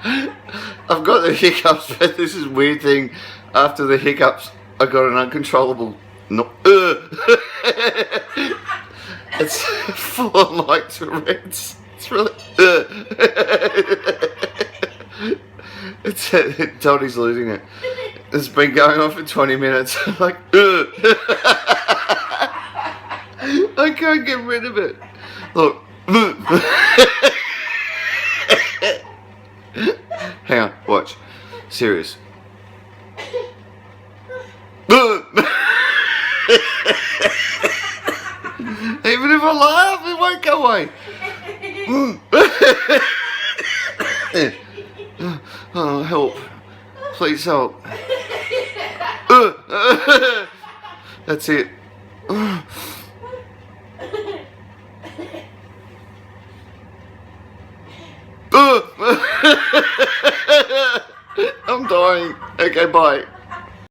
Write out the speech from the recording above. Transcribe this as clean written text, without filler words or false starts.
I've got the hiccups, but this is a weird thing. After the hiccups, I got an uncontrollable. No, it's full on like Tourette's. It's really. Tony's losing it. It's been going on for 20 minutes. I'm like, I can't get rid of it. Look. Hang on, watch. Serious. Even if I laugh, it won't go away. Oh, help. Please help. That's it. I'm dying. Okay, bye.